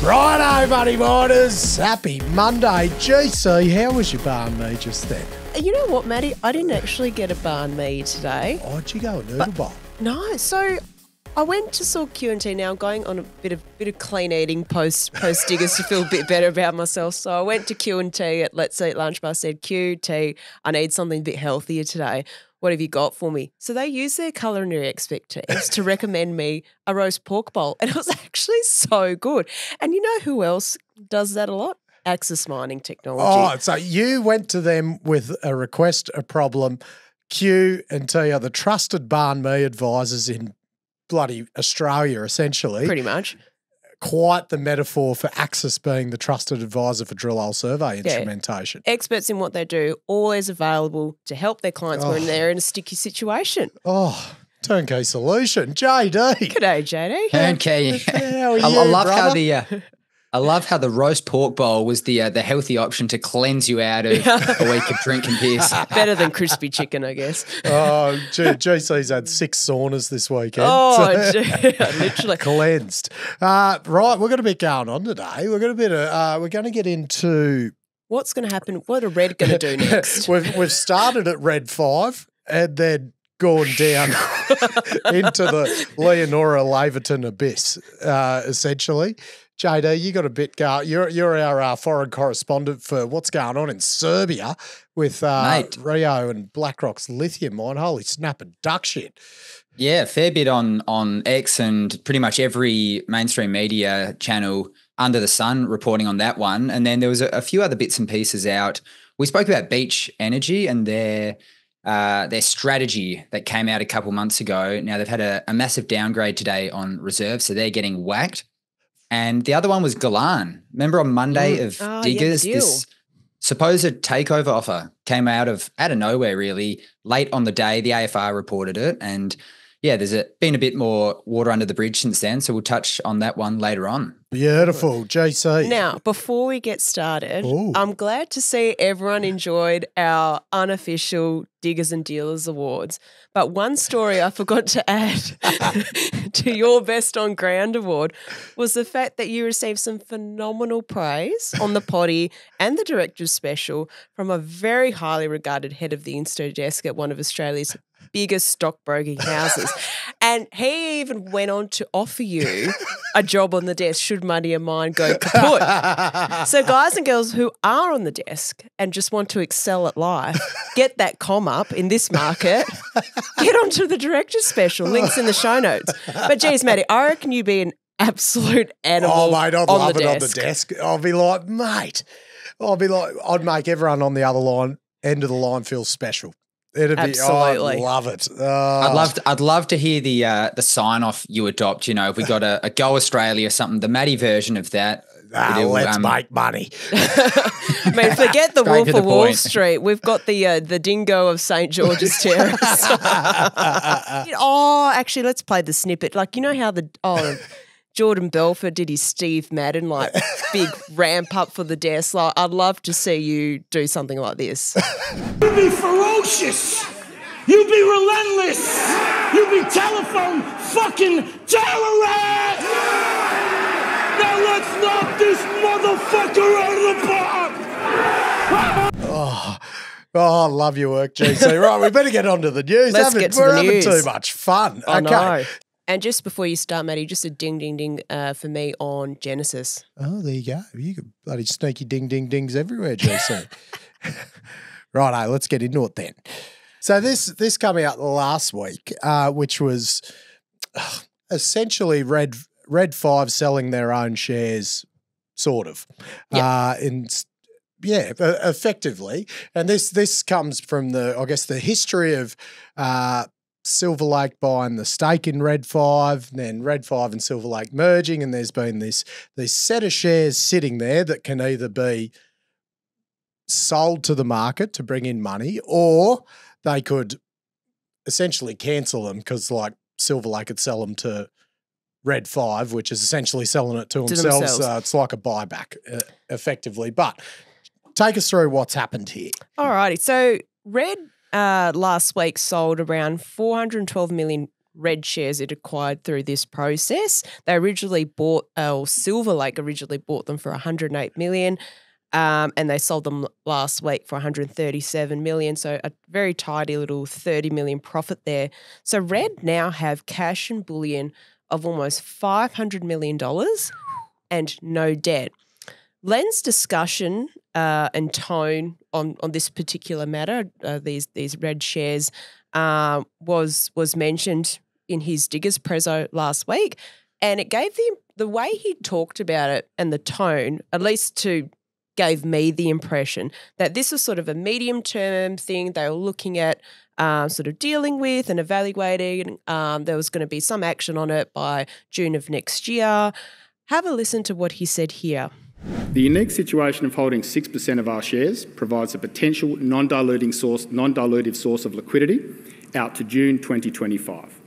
Righto, buddy miners. Happy Monday. GC, how was your barn me just then? You know what, Matty? I didn't actually get a banh mi today. Oh, did you go a noodle bowl? No, so I went to saw Q&T. Now I'm going on a bit of clean eating post diggers to feel a bit better about myself. So I went to Q&T at Let's Eat Lunch Bar. Said, Q&T, I need something a bit healthier today. What have you got for me? So they used their culinary expertise to recommend me a roast pork bowl, and it was actually so good. And you know who else does that a lot? Axis Mining Technology. Oh, so you went to them with a request, a problem. Q&T are the trusted barn me advisors in bloody Australia, essentially. Pretty much. Quite the metaphor for Axis being the trusted advisor for drill hole survey instrumentation. Experts in what they do, always available to help their clients when they're in a sticky situation. Oh, turnkey solution. JD. G'day, JD. Turnkey. How are you, I love how the roast pork bowl was the healthy option to cleanse you out of a week of drinking beers. Better than crispy chicken, I guess. Oh, GC's had 6 saunas this weekend. Oh, literally. Cleansed. Right, we've got a bit going on today. We're going to get into what's going to happen. What are Red going to do next? We've started at Red 5 and then gone down into the Leonora Laverton abyss, essentially. JD, you got a bit go. You're our foreign correspondent for what's going on in Serbia with Rio and BlackRock's lithium mine. Holy snap and duck shit. Yeah, fair bit on X and pretty much every mainstream media channel under the sun reporting on that one. And then there was a few other bits and pieces out. We spoke about Beach Energy and their strategy that came out a couple months ago. Now they've had a massive downgrade today on reserve, so they're getting whacked. And the other one was Galan. Remember on Monday of Diggers, this supposed takeover offer came out of nowhere, really. Late on the day, the AFR reported it. And yeah, there's been a bit more water under the bridge since then. So we'll touch on that one later on. Beautiful, JC. Now, before we get started, I'm glad to see everyone enjoyed our unofficial Diggers and Dealers Awards. But one story I forgot to add to your Best on Ground award was the fact that you received some phenomenal praise on the potty and the Director's Special from a very highly regarded head of the Insto desk at one of Australia's biggest stockbroking houses. And he even went on to offer you a job on the desk should money of mine go kaput. So guys and girls who are on the desk and just want to excel at life, get that com up in this market, get onto the Director's Special. Links in the show notes. But geez, Matty, I reckon you'd be an absolute animal. Oh, mate, I'd love it desk. on the desk. I'd be like, mate, I'd make everyone on the other end of the line feel special. It'd be, absolutely. I'd love it. I'd love to hear the sign off you adopt. You know, if we got a Go Australia or something, the Matty version of that. Let's make money. I mean, forget the Wolf of Wall Street. We've got the dingo of St. George's Terrace. Actually, let's play the snippet. Like, you know how Jordan Belfort did his Steve Madden, like big ramp up for the desk. Like, I'd love to see you do something like this. You be ferocious. You be relentless. You be telephone fucking terrorist. Now let's knock this motherfucker out of the park. I love your work, GC. Right, we better get on to the news. We're having too much fun. I know. And just before you start, Matty, just a ding, ding, ding for me on Genesis. Oh, there you go. You got bloody sneaky ding, ding, dings everywhere, GC. Righto, let's get into it then. So this coming out last week, which was essentially Red 5 selling their own shares, sort of. Yep. Effectively. And this comes from the history of Silver Lake buying the stake in Red 5, then Red 5 and Silver Lake merging, and there's been this set of shares sitting there that can either be sold to the market to bring in money, or they could essentially cancel them because, like, Silver Lake could sell them to Red 5, which is essentially selling it to themselves. It's like a buyback, effectively. But take us through what's happened here. All righty. So Red last week sold around 412 million Red shares it acquired through this process. They originally bought, Silver Lake originally bought them for $108 million. And they sold them last week for $137 million. So a very tidy little $30 million profit there. So Red now have cash and bullion of almost $500 million and no debt. Len's discussion and tone on this particular matter, these Red shares, was mentioned in his Diggers Prezzo last week, and it gave the way he talked about it and the tone, at least gave me the impression that this was sort of a medium-term thing they were looking at sort of dealing with and evaluating. There was going to be some action on it by June of next year. Have a listen to what he said here. The unique situation of holding 6% of our shares provides a potential non-dilutive source of liquidity out to June 2025.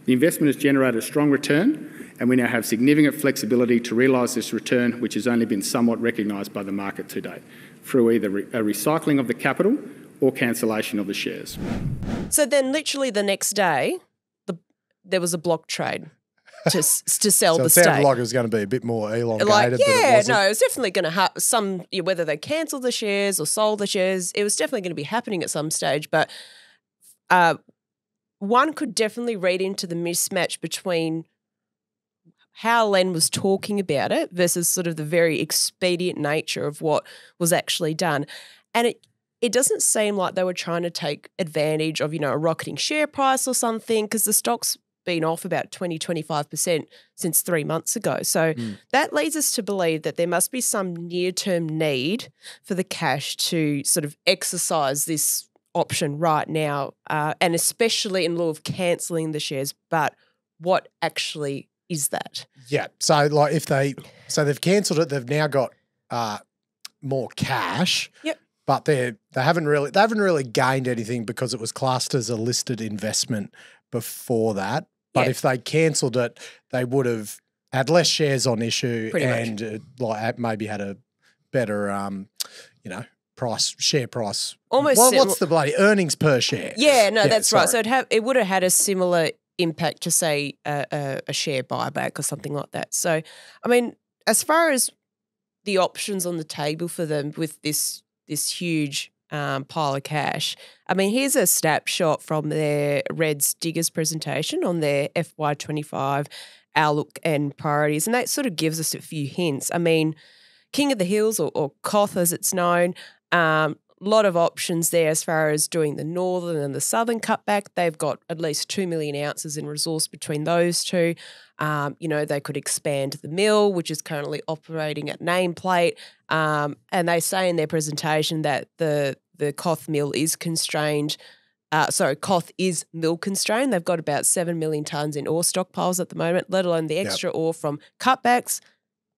The investment has generated a strong return, and we now have significant flexibility to realise this return, which has only been somewhat recognised by the market to date, through either a recycling of the capital or cancellation of the shares. So then literally the next day, there was a block trade to sell so the it stake. sounded like it was going to be a bit more elongated than it wasn't. No, it was definitely going to happen. Whether they cancelled the shares or sold the shares, it was definitely going to be happening at some stage. But one could definitely read into the mismatch between how Len was talking about it versus sort of the very expedient nature of what was actually done. And it doesn't seem like they were trying to take advantage of, a rocketing share price or something, because the stock's been off about 20-25% since 3 months ago. So that leads us to believe that there must be some near-term need for the cash to sort of exercise this option right now, and especially in lieu of cancelling the shares. But what actually is that? Yeah. So like they've cancelled it, they've now got more cash. Yep. But they haven't really gained anything because it was classed as a listed investment before that. But if they cancelled it, they would have had less shares on issue and maybe had a better, share price. Almost. What's the bloody earnings per share? Yeah, no, that's right. So it would have had a similar impact to, say, a share buyback or something like that. So, I mean, as far as the options on the table for them with this huge pile of cash. I mean, here's a snapshot from their Reds Diggers presentation on their FY25 outlook and priorities, and that sort of gives us a few hints. I mean, King of the Hills or KOTH as it's known, lot of options there as far as doing the northern and the southern cutback. They've got at least 2 million ounces in resource between those two. They could expand the mill, which is currently operating at nameplate. And they say in their presentation that the KOTH mill is constrained. KOTH is mill constrained. They've got about 7 million tonnes in ore stockpiles at the moment, let alone the extra ore from cutbacks,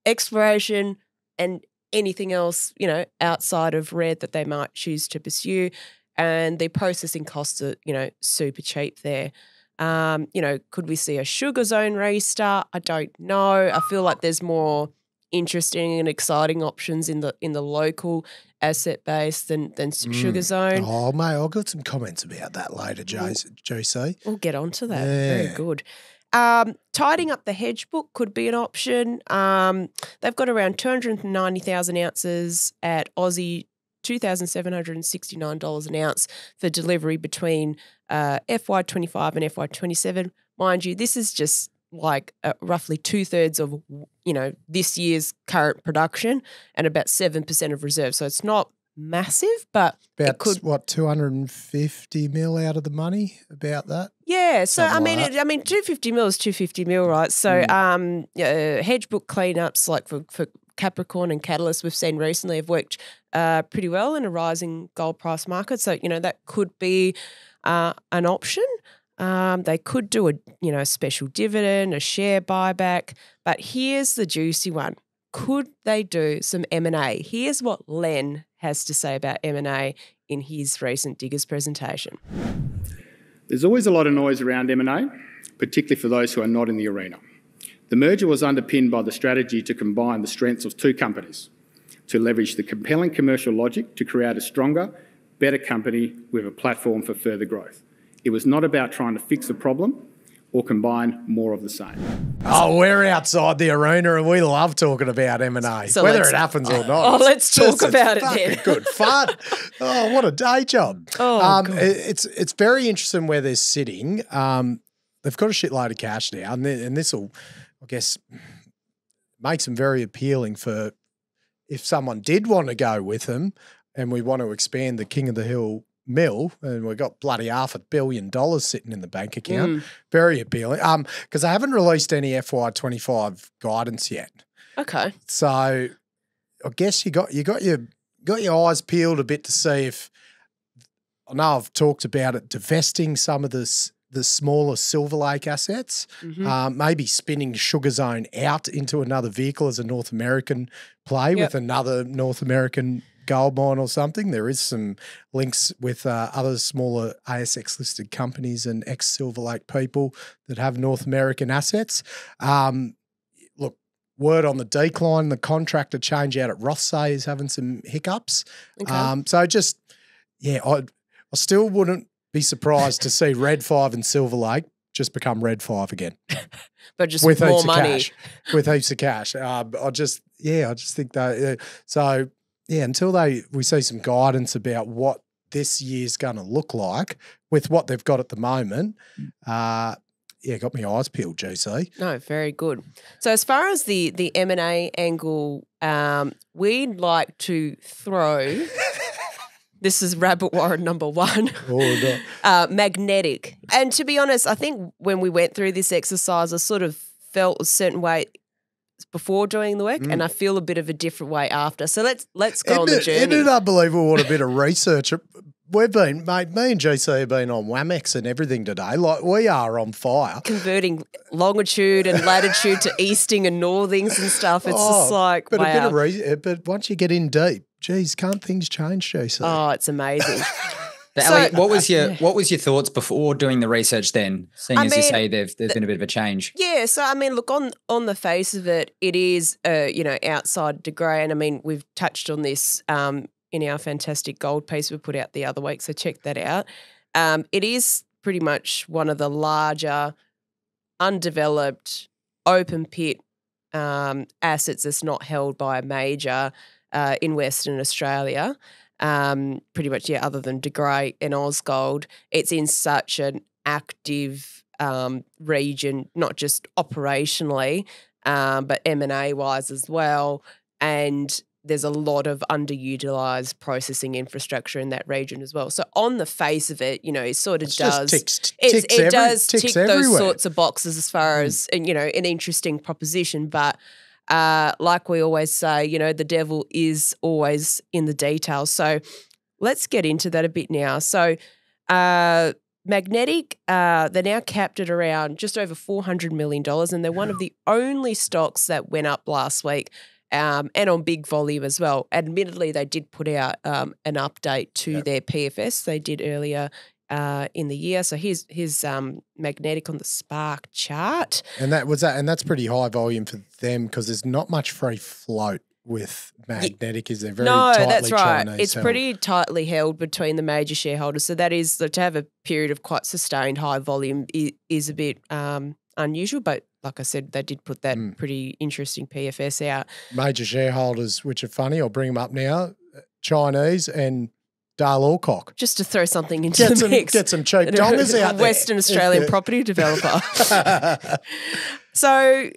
exploration, and anything else, outside of Red that they might choose to pursue. And the processing costs are, super cheap there. Could we see a sugar zone restart? I don't know. I feel like there's more interesting and exciting options in the local asset base than sugar zone. Oh, mate, I've got some comments about that later, JC. We'll get onto that. Yeah. Very good. Tidying up the hedge book could be an option. They've got around 290,000 ounces at Aussie $2,769 an ounce for delivery between FY25 and FY27. Mind you, this is just like roughly 2/3 of, this year's current production and about 7% of reserve. So it's not massive, but about it could 250 mil out of the money, about that. Yeah, so Something like 250 mil is 250 mil, right? So hedge book cleanups like for Capricorn and Catalyst we've seen recently have worked pretty well in a rising gold price market. So that could be an option. They could do a special dividend, a share buyback, but here's the juicy one. Could they do some M&A? Here's what Len has to say about M&A in his recent Diggers presentation. There's always a lot of noise around M&A, particularly for those who are not in the arena. The merger was underpinned by the strategy to combine the strengths of two companies, to leverage the compelling commercial logic to create a stronger, better company with a platform for further growth. It was not about trying to fix a problem or combine more of the same. Oh, we're outside the arena and we love talking about M&A, So whether it happens or not. Oh, let's talk about it fucking then. Good fun. Oh, what a day job. Oh, God. It's very interesting where they're sitting. They've got a shitload of cash now, and this will, I guess, makes them very appealing for if someone did want to go with them and we want to expand the King of the Hill mill, and we've got bloody $500 million sitting in the bank account. Very appealing. Because I haven't released any FY25 guidance yet. Okay. So I guess you got your eyes peeled a bit to see if, I know I've talked about it, divesting some of the smaller Silver Lake assets, maybe spinning Sugar Zone out into another vehicle as a North American play with another North American gold mine or something. There is some links with other smaller ASX listed companies and ex-Silver Lake people that have North American assets. Look, word on the decline, the contractor change out at Rothsay is having some hiccups. Okay. So just, I still wouldn't be surprised to see Red 5 and Silver Lake just become Red 5 again. But just with more heaps money. Of cash. With heaps of cash. I just think that, so until we see some guidance about what this year's going to look like with what they've got at the moment, got my eyes peeled, GC. No, very good. So as far as the M&A angle, we'd like to throw this is rabbit warren number 1. Oh, no. Magnetic. And to be honest, I think when we went through this exercise, I sort of felt a certain way before doing the work, and I feel a bit of a different way after. So let's go on the journey. Isn't it unbelievable what a bit of research we've been, mate? Me and GC have been on WAMEX and everything today. Like, we are on fire. Converting longitude and latitude to easting and northings and stuff. It's just like, but wow. A bit of but once you get in deep, geez, can't things change, GC? Oh, it's amazing. Ali, what was your thoughts before doing the research then, seeing as you say there's been a bit of a change? Yeah, so I mean, look, on the face of it, it is outside de grey, and I mean we've touched on this in our fantastic gold piece we put out the other week, so check that out. It is pretty much one of the larger, undeveloped, open pit assets that's not held by a major in Western Australia. Pretty much, other than De Grey and Ausgold, it's in such an active region, not just operationally, but M&A wise as well. And there's a lot of underutilised processing infrastructure in that region as well. So on the face of it, it sort of ticks those sorts of boxes as far as, an interesting proposition. But like we always say, the devil is always in the details. So let's get into that a bit now. So Magnetic, they're now capped at around just over $400 million, and they're one of the only stocks that went up last week and on big volume as well. Admittedly, they did put out an update to their PFS they did earlier in the year. So here's Magnetic on the Spark chart. And that's pretty high volume for them because there's not much free float with Magnetic, is there? Very tightly that's right. Chinese it's held. Pretty tightly held between the major shareholders. So that is, to have a period of quite sustained high volume is a bit unusual, but like I said, they did put that pretty interesting PFS out. Major shareholders, which are funny, I'll bring them up now, Chinese and Dale Alcock. Just to throw something into the mix. Get some cheap dongers out there. Western Australian property developer. So,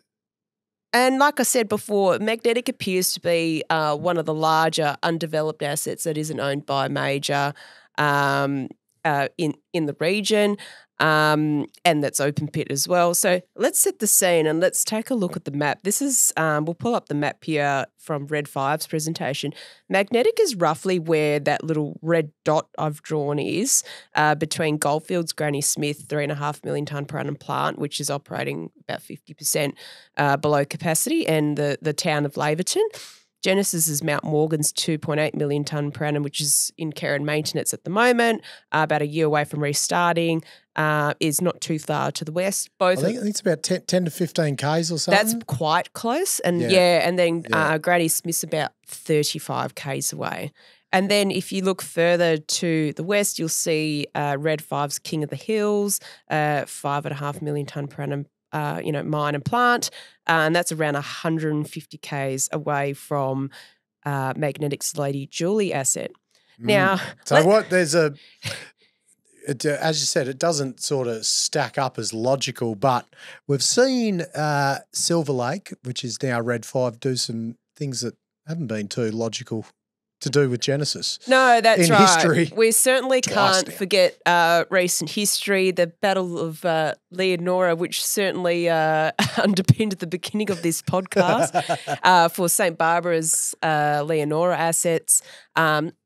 and like I said before, Magnetic appears to be one of the larger undeveloped assets that isn't owned by a major in the region. And that's open pit as well. So let's set the scene and let's take a look at the map. This is, we'll pull up the map here from Red 5's presentation. Magnetic is roughly where that little red dot I've drawn is, between Goldfields, Granny Smith, 3.5 million tonne per annum plant, which is operating about 50% below capacity, and the town of Laverton. Genesis is Mount Morgan's 2.8 million tonne per annum, which is in care and maintenance at the moment, about a year away from restarting, is not too far to the west. I think it's about 10 to 15 Ks or something. That's quite close. And and then Granny Smith's about 35 Ks away. And then if you look further to the west, you'll see Red 5's King of the Hills, 5.5 million tonne per annum, mine and plant, and that's around 150 k's away from Magnetic's Lady Julie asset. Now, as you said, it doesn't sort of stack up as logical, but we've seen Silver Lake, which is now Red 5, do some things that haven't been too logical to do with Genesis. No, that's right. History. We certainly can't forget recent history, the Battle of Leonora, which certainly underpinned the beginning of this podcast for St. Barbara's Leonora assets.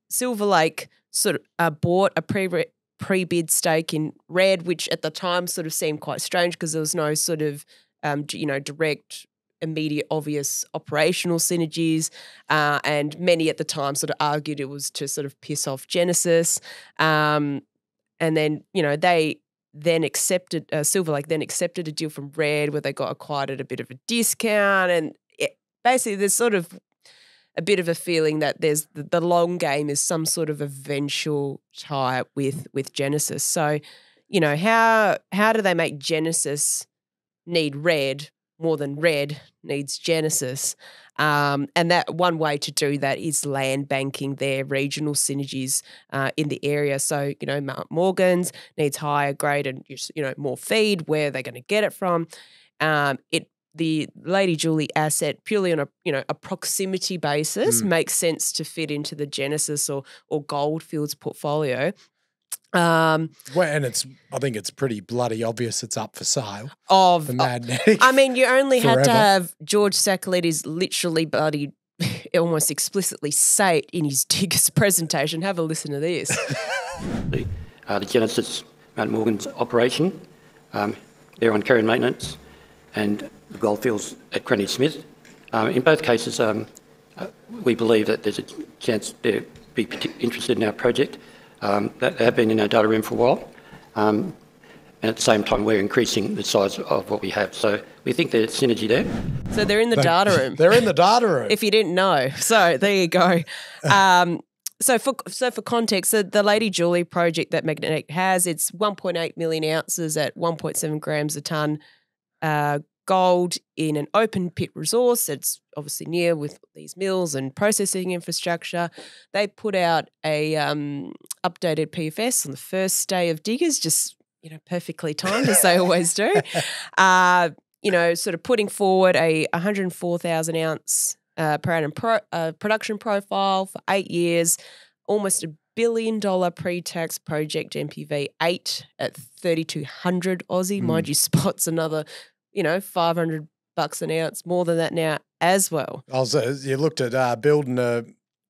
Silver Lake sort of bought a pre-bid stake in Red, which at the time sort of seemed quite strange because there was no sort of, direct, immediate, obvious operational synergies, and many at the time sort of argued it was to sort of piss off Genesis. And then, they then accepted, Silver Lake then accepted a deal from Red where they got acquired at a bit of a discount. And basically there's sort of a bit of a feeling that there's the long game is some sort of eventual tie with Genesis. So, how do they make Genesis need Red more than Red needs Genesis? And that one way to do that is land banking their regional synergies in the area. So, Mount Morgan's needs higher grade and, more feed. Where are they going to get it from? The Lady Julie asset, purely on a proximity basis, makes sense to fit into the Genesis or Goldfields portfolio. And I think it's pretty bloody obvious it's up for sale. Magnetic. I mean, you only had to have George Saccoletti's literally bloody almost explicitly say it in his Diggers presentation. Have a listen to this. The Genesis Mount Morgan's operation, they're on care and maintenance, and the Goldfields at Granny Smith. In both cases, we believe that there's a chance they'll be interested in our project. They have been in our data room for a while. And at the same time, we're increasing the size of what we have. So we think there's synergy there. So they're in the data room. They're in the data room. If you didn't know. So there you go. So for context, the Lady Julie project that Magnetic has, it's 1.8 million ounces at 1.7 grams a tonne gold in an open pit resource. It's obviously near with these mills and processing infrastructure. They put out a updated PFS on the first day of Diggers, just perfectly timed as they always do. Sort of putting forward a 104,000 ounce per annum production profile for 8 years, almost $1 billion pre-tax project NPV 8 at 3,200 Aussie. Mind you, spot's another $500 an ounce, more than that now as well. Also, you looked at building a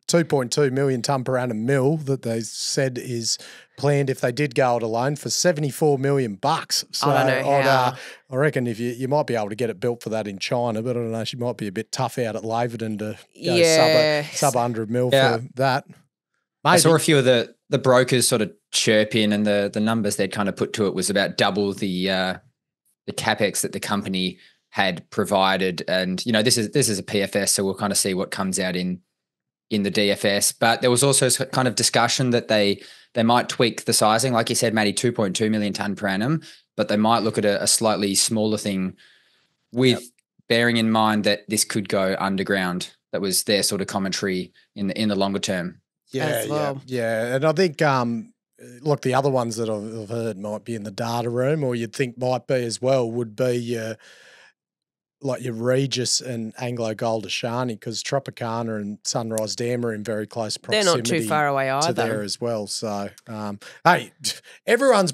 2.2 million tonne per annum mill that they said is planned if they did go it alone for $74 million. So I don't know how. I reckon if you might be able to get it built for that in China, but I don't know, she might be a bit tough out at Laverton to go sub 100 mil for that. Maybe. I saw a few of the brokers sort of chirp in, and the numbers they'd kind of put to it was about double the capex that the company had provided. And this is a PFS, so we'll kind of see what comes out in the DFS. But there was also kind of discussion that they might tweak the sizing, like you said, Matty, 2.2 million tonne per annum, but they might look at a slightly smaller thing with bearing in mind that this could go underground. That was their sort of commentary in the longer term. Yeah. And I think look, the other ones that I've heard might be in the data room, or you'd think might be as well, would be like your Regis and Anglo Gold Ashani, because Tropicana and Sunrise Dam are in very close proximity. They're not too far away either. To there as well. So, hey, everyone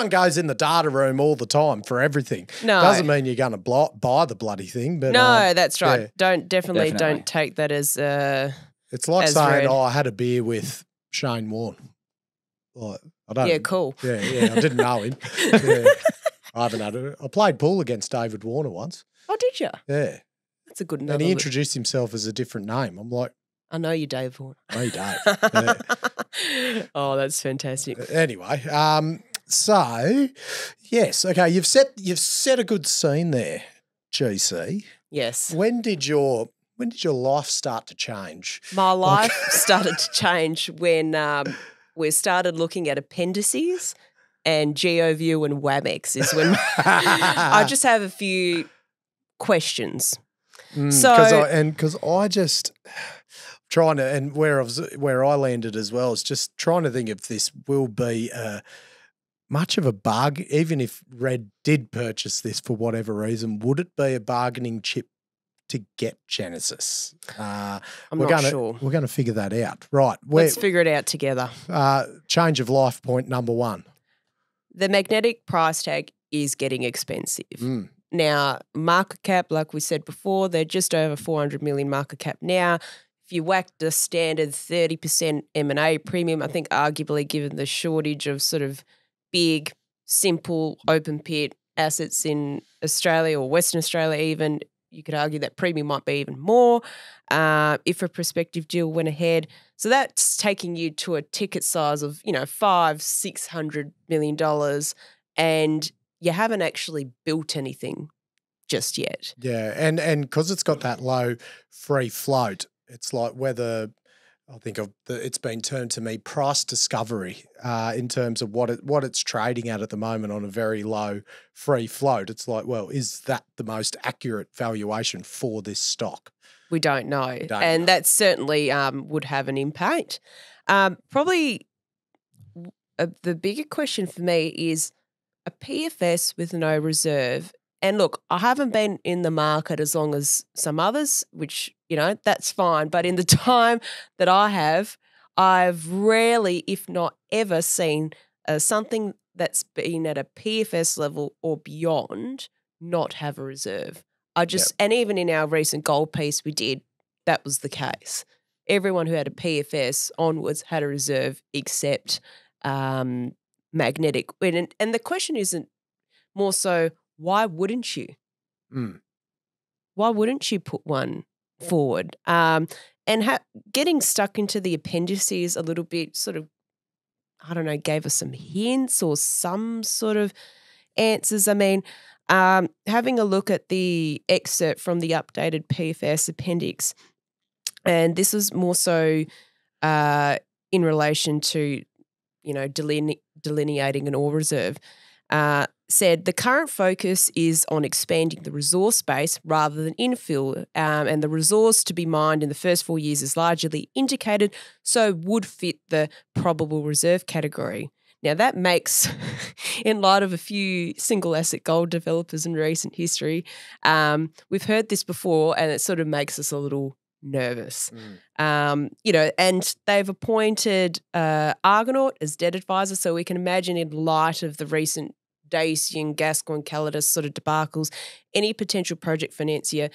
goes in the data room all the time for everything. No. Doesn't mean you're going to buy the bloody thing. But no, that's right. Yeah. Don't take that as it's like as saying, read. I had a beer with Shane Warne. Like, I don't. Yeah, cool. Yeah. I didn't know him. I haven't had it. I played pool against David Warner once. Oh, did you? Yeah. That's a good name. And he introduced himself as a different name. I'm like, I know you, Dave Warner. I know you, Dave. Yeah. Oh, that's fantastic. Anyway, so yes, okay, you've set a good scene there, GC. Yes. When did your When did your life start to change? My life started to change when we started looking at appendices and GeoView and WAMX is when I just have a few questions. Because I just trying to, and where I landed as well is just trying to think if this will be much of a bargain, even if Red did purchase this for whatever reason, would it be a bargaining chip to get Genesis? I'm not sure. We're going to figure that out. Right. Let's figure it out together. Change of life point number one. The magnetic price tag is getting expensive. Now, market cap, like we said before, they're just over 400 million market cap now. If you whacked a standard 30% M&A premium, I think arguably given the shortage of sort of big, simple, open pit assets in Australia or Western Australia even, you could argue that premium might be even more if a prospective deal went ahead. So that's taking you to a ticket size of, $500-600 million, and you haven't actually built anything just yet. Yeah, and because it's got that low free float, it's like whether I think it's been termed to me price discovery in terms of what it's trading at the moment on a very low free float. It's like, well, is that the most accurate valuation for this stock? We don't know. That certainly would have an impact. Probably the bigger question for me is a PFS with no reserve. And look, I haven't been in the market as long as some others, which, that's fine. But in the time that I have, I've rarely, if not ever, seen something that's been at a PFS level or beyond not have a reserve. And even in our recent gold piece we did, that was the case. Everyone who had a PFS onwards had a reserve except magnetic. And the question isn't more so, why wouldn't you? Why wouldn't you put one forward? Getting stuck into the appendices a little bit sort of, I don't know, gave us some hints or some sort of answers. I mean, having a look at the excerpt from the updated PFS appendix, and this is more so in relation to, delineating an ore reserve, said the current focus is on expanding the resource base rather than infill, and the resource to be mined in the first 4 years is largely indicated, so would fit the probable reserve category. Now that makes, in light of a few single asset gold developers in recent history, we've heard this before, and it sort of makes us a little nervous. And they've appointed Argonaut as debt advisor, so we can imagine in light of the recent Dacian, Gascoigne, Calidus sort of debacles, any potential project financier,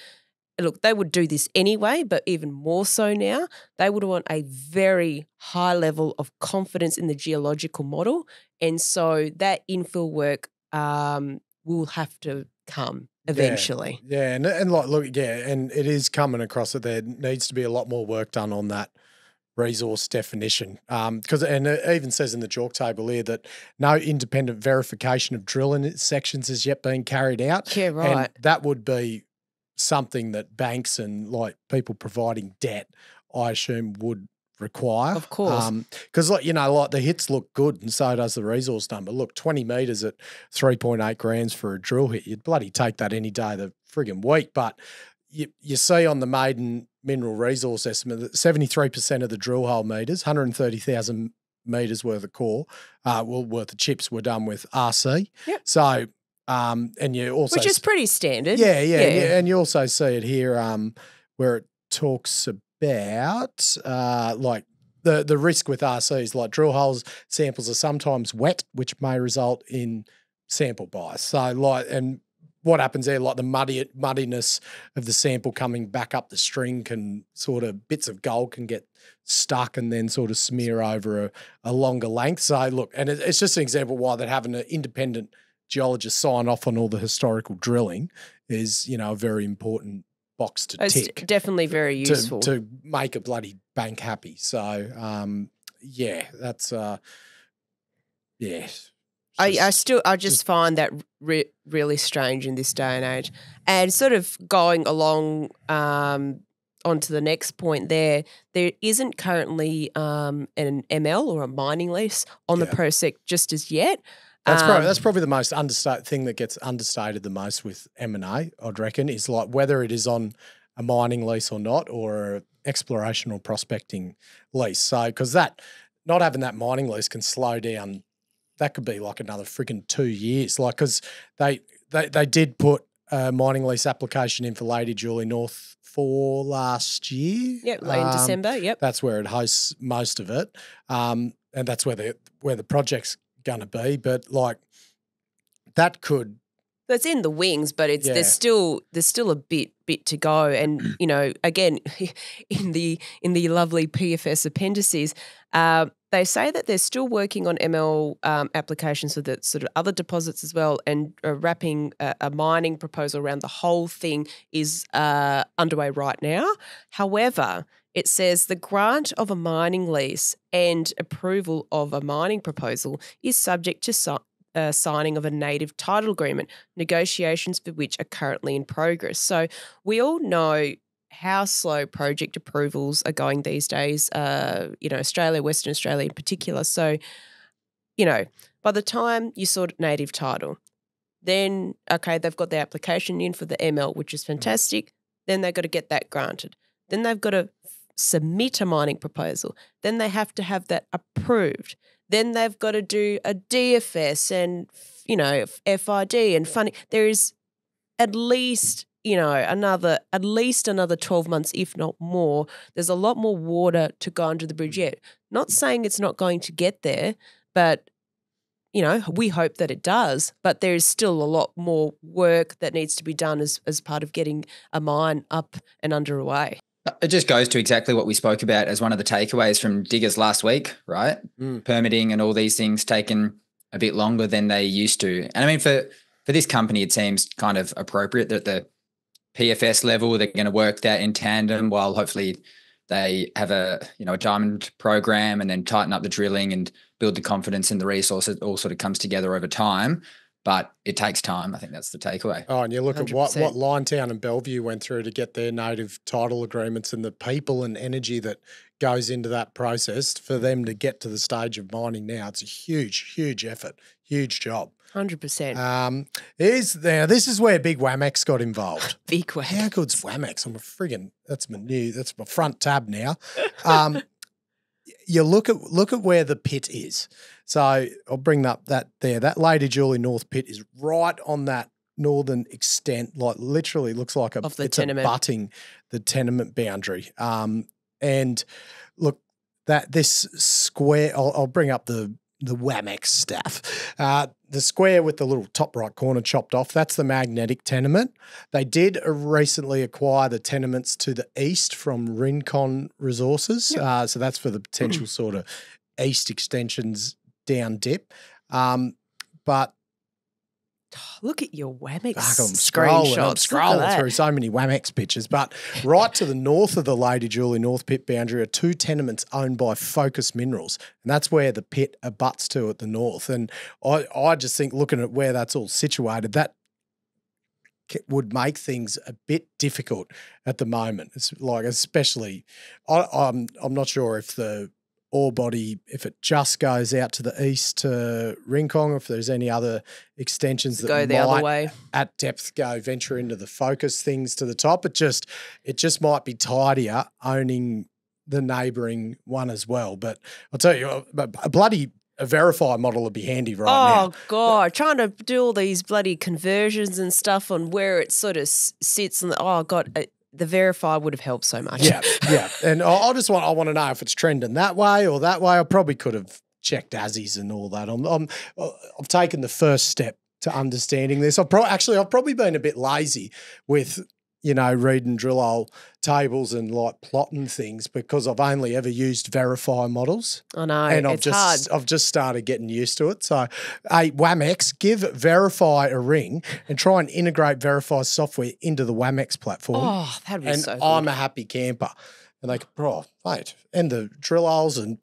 look, they would do this anyway, but even more so now, they would want a very high level of confidence in the geological model. And so that infill work will have to come eventually. Yeah. And it is coming across that there needs to be a lot more work done on that resource definition. And it even says in the JORC table here that no independent verification of drilling sections has yet been carried out. Yeah, right. And that would be something that banks and like people providing debt, I assume, would require. Of course. Because the hits look good and so does the resource number. Look, 20 metres at 3.8 grams for a drill hit, you'd bloody take that any day of the friggin' week. But you see on the maiden mineral resource estimate that 73% of the drill hole metres, 130,000 metres worth of core, worth of chips were done with RC. Yep. So, and you also... Which is pretty standard. Yeah. And you also see it here where it talks about the risk with RCs, like drill holes samples are sometimes wet, which may result in sample bias. So and what happens there, like the muddiness of the sample coming back up the string can sort of, bits of gold can get stuck and then sort of smear over a longer length. So look, and it's just an example why that having an independent geologist sign off on all the historical drilling is, a very important box to tick. It's definitely very useful. To make a bloody bank happy. So, that's, I just find that really strange in this day and age. And sort of going along on to the next point there isn't currently an ML or a mining lease on the project just as yet. That's probably the most understated thing that gets understated the most with M&A, I'd reckon, is like whether it is on a mining lease or not, or an exploration or prospecting lease. So, because that, not having that mining lease can slow down, that could be like another freaking 2 years. Like, because they did put a mining lease application in for Lady Julie North 4 last year. Yep, late in December, yep. That's where it hosts most of it. And that's where the project's going to be. But like that could... It's in the wings, but there's still a bit to go. And, you know, again, in the lovely PFS appendices, they say that they're still working on ML applications for the sort of other deposits as well, and wrapping a mining proposal around the whole thing is underway right now. However, it says the grant of a mining lease and approval of a mining proposal is subject to signing of a native title agreement, negotiations for which are currently in progress. So we all know how slow project approvals are going these days, you know, Australia, Western Australia in particular. So, you know, by the time you sort native title, then, okay, they've got the application in for the ML, which is fantastic. Then they've got to get that granted. Then they've got to submit a mining proposal. Then they have to have that approved. Then they've got to do a DFS and, you know, FID and funding. There is at least, you know, another 12 months, if not more. There's a lot more water to go under the bridge yet. Not saying it's not going to get there, but, you know, we hope that it does. But there is still a lot more work that needs to be done as part of getting a mine up and underway. It just goes to exactly what we spoke about as one of the takeaways from Diggers last week, right? Permitting and all these things taking a bit longer than they used to. And I mean, for this company, it seems kind of appropriate that the PFS level, they're going to work that in tandem while hopefully they have a diamond program and then tighten up the drilling and build the confidence in the resource. It all sort of comes together over time. But it takes time. I think that's the takeaway. Oh, and you look 100%. At what Liontown and Bellevue went through to get their native title agreements and the people and energy that goes into that process for them to get to the stage of mining now. It's a huge, huge effort, huge job. 100%. This is where Big Wamex got involved. Big Wamex. How good's Wamex? That's my front tab now. You look at where the pit is. So I'll bring up that there. That Lady Julie North pit is right on that northern extent, like literally looks like it's abutting the tenement boundary. And look, this square, I'll bring up the Wamex staff. The square with the little top right corner chopped off, that's the magnetic tenement. They did recently acquire the tenements to the east from Rincon Resources. Yep. So that's for the potential sort of east extensions down dip. But look at your Wamex screenshots. I'm scrolling through so many Wamex pictures. But right to the north of the Lady Julie North pit boundary are 2 tenements owned by Focus Minerals, and that's where the pit abuts to at the north. And I just think looking at where that's all situated, that would make things a bit difficult at the moment. It's like, especially, I'm not sure if the ore body, if it just goes out to the east to Rincon, or if there's any other extensions that go the other way at depth venture into the Focus things to the top. It just might be tidier owning the neighbouring one as well. But I'll tell you, a VRIFY model would be handy right now. Oh, God, trying to do all these bloody conversions and stuff on where it sort of sits. And the VRIFY would have helped so much. Yeah. And I want to know if it's trending that way or that way. I probably could have checked ASIs and all that. I've taken the first step to understanding this. I've probably been a bit lazy with, reading drill hole tables and like plotting things because I've only ever used VRIFY models. I know, and it's hard. I've just started getting used to it. So, Wamex, give VRIFY a ring and try and integrate VRIFY software into the Wamex platform. Oh, that'd be so good. I'm a happy camper. And they could, and the drill holes and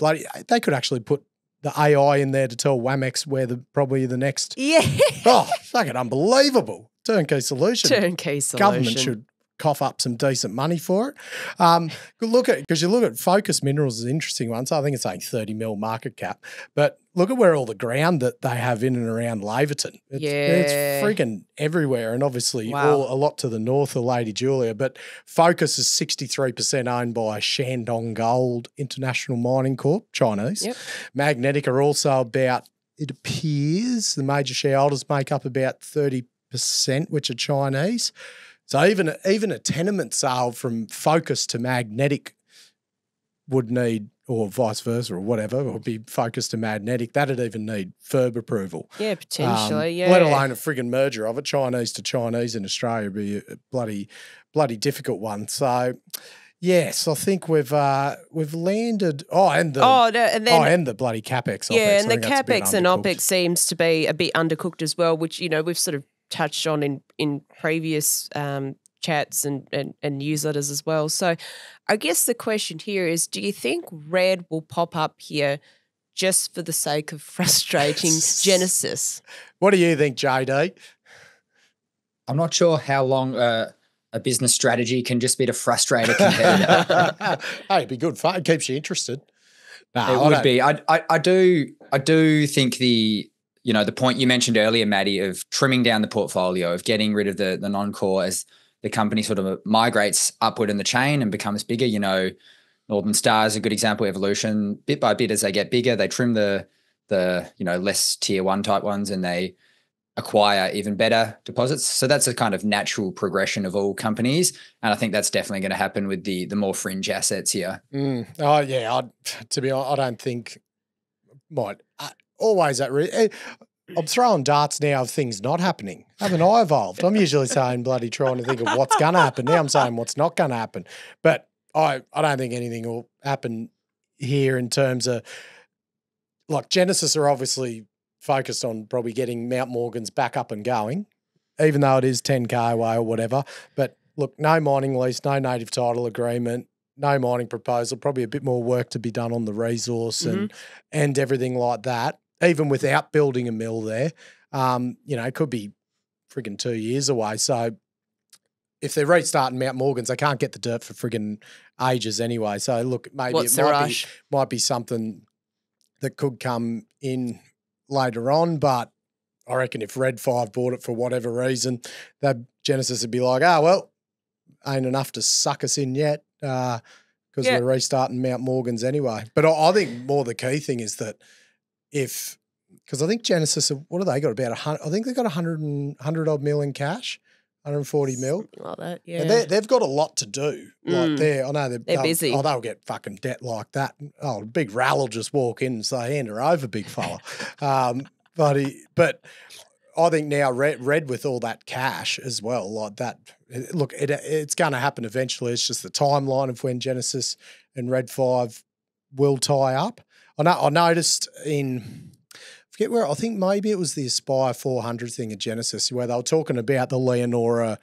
they could actually put the AI in there to tell Wamex where probably the next. Yeah. Oh, fucking unbelievable. Turnkey solution. Turnkey solution. Government should cough up some decent money for it. Because you look at Focus Minerals is an interesting one. So I think it's like 30 mil market cap. But look at where all the ground that they have in and around Laverton. It's freaking everywhere. And obviously a lot to the north of Lady Julia. But Focus is 63% owned by Shandong Gold International Mining Corp, Chinese. Yep. Magnetic are also about, it appears, the major shareholders make up about 30%, which are Chinese. So even a tenement sale from Focus to Magnetic would need, or vice versa, or whatever, or be Focus to Magnetic, that'd even need FIRB approval. Yeah, potentially, Let alone a frigging merger of it, Chinese to Chinese in Australia would be a bloody difficult one. So, yes, I think we've landed. And the bloody capex. Yeah, OpEx. And the capex and OpEx seems to be a bit undercooked as well, which we've sort of touched on in previous chats and newsletters as well. So I guess the question here is, do you think red will pop up here just for the sake of frustrating Genesis? What do you think, JD? I'm not sure how long a business strategy can just be to frustrate a competitor. Hey, it'd be good fun. It keeps you interested. No, it would be. I do think the point you mentioned earlier, Matty, of trimming down the portfolio, of getting rid of the non-core as the company sort of migrates upward in the chain and becomes bigger. Northern Star is a good example. Evolution, bit by bit, as they get bigger, they trim the less tier one type ones, and they acquire even better deposits. So that's a kind of natural progression of all companies, and I think that's definitely going to happen with the more fringe assets here. Oh yeah, to be honest, I don't think might always that. I'm throwing darts now of things not happening. Haven't I evolved? I'm usually saying trying to think of what's going to happen. Now I'm saying what's not going to happen. But I don't think anything will happen here in terms of, like, Genesis are obviously focused on probably getting Mount Morgan's back up and going, even though it is 10K away or whatever. But look, no mining lease, no native title agreement, no mining proposal, probably a bit more work to be done on the resource and everything like that. Even without building a mill there, it could be friggin' 2 years away. So if they're restarting Mount Morgan's, they can't get the dirt for friggin' ages anyway. So look, maybe might be something that could come in later on. But I reckon if Red 5 bought it for whatever reason, that Genesis would be like, ain't enough to suck us in yet because we're restarting Mount Morgan's anyway. But I think more the key thing is that because I think Genesis, what have they got? About 100, I think they've got 100 odd mil in cash, 140 mil. Something like that, yeah. And they've got a lot to do. Like I know they're busy. They'll get fucking debt like that. Oh, Big Ral will just walk in and say, hand her over, big fella. But I think now Red with all that cash as well, like that, look, it's going to happen eventually. It's just the timeline of when Genesis and Red 5 will tie up. I noticed I forget where, I think maybe it was the Aspire 400 thing at Genesis where they were talking about the Leonora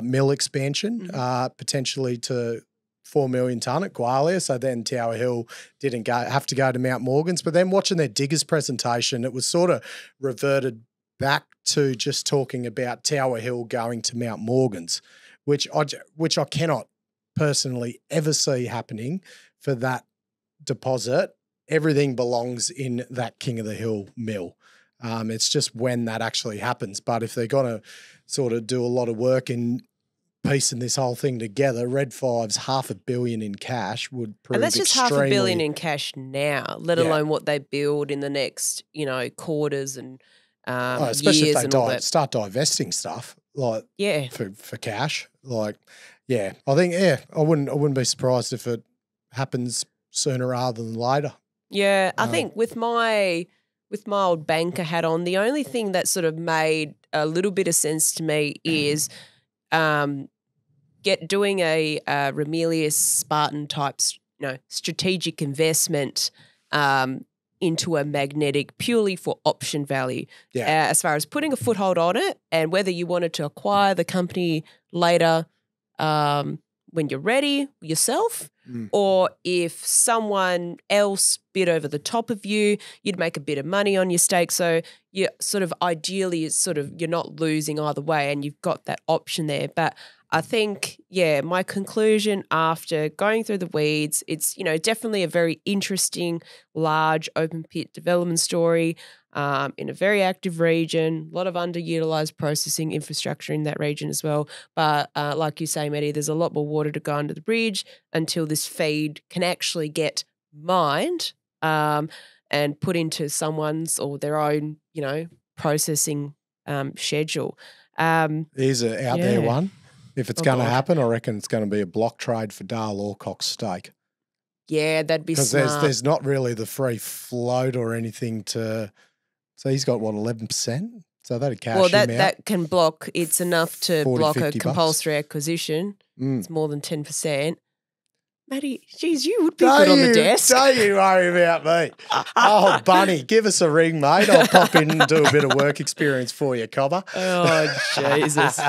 mill expansion, potentially to 4 million tonne at Gwalia. So then Tower Hill didn't have to go to Mount Morgan's. But then watching their diggers presentation, it was sort of reverted back to just talking about Tower Hill going to Mount Morgan's, which I cannot personally ever see happening for that deposit. Everything belongs in that King of the Hill mill. It's just when that actually happens. But if they're going to sort of do a lot of work in piecing this whole thing together, Red 5's $500 million in cash would prove. And that's just $500 million in cash now, let alone what they build in the next, quarters and especially years if they and all that. Start divesting stuff like for cash. Like, I think I wouldn't be surprised if it happens sooner rather than later. Yeah, I think with my old banker hat on, the only thing that sort of made a little bit of sense to me is doing a Ramelius Spartan type, strategic investment into a magnetic purely for option value. Yeah. As far as putting a foothold on it and whether you wanted to acquire the company later when you're ready yourself, or if someone else bid over the top of you, you'd make a bit of money on your stake. So you sort of ideally it's sort of you're not losing either way and you've got that option there. But I think, my conclusion after going through the weeds, it's, definitely a very interesting, large open pit development story in a very active region, a lot of underutilized processing infrastructure in that region as well. But like you say, Matty, there's a lot more water to go under the bridge until this feed can actually get mined and put into someone's or their own, processing schedule. Here's a out there one. If it's going to happen, I reckon it's going to be a block trade for Dale Alcock's stake. Yeah, that'd be smart. Because there's not really the free float or anything to – so he's got, 11%? So that'd cash him out. That can block – it's enough to 40, block a $50. compulsory acquisition. It's more than 10%. Matty, geez, you would be good on the desk. Don't you worry about me. Oh, Bunny, give us a ring, mate. I'll pop in and do a bit of work experience for you, cobber. Oh, Jesus.